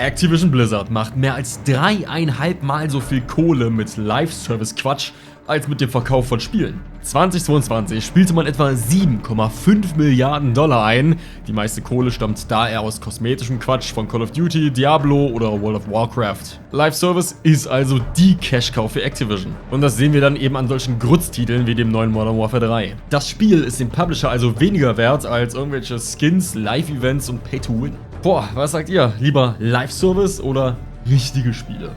Activision Blizzard macht mehr als 3,5 Mal so viel Kohle mit Live-Service-Quatsch als mit dem Verkauf von Spielen. 2022 spielte man etwa 7,5 Milliarden Dollar ein. Die meiste Kohle stammt daher aus kosmetischem Quatsch von Call of Duty, Diablo oder World of Warcraft. Live-Service ist also die Cash-Cow für Activision. Und das sehen wir dann eben an solchen Grütztiteln wie dem neuen Modern Warfare 3. Das Spiel ist dem Publisher also weniger wert als irgendwelche Skins, Live-Events und Pay-to-Win. Boah, was sagt ihr? Lieber Live-Service oder richtige Spiele?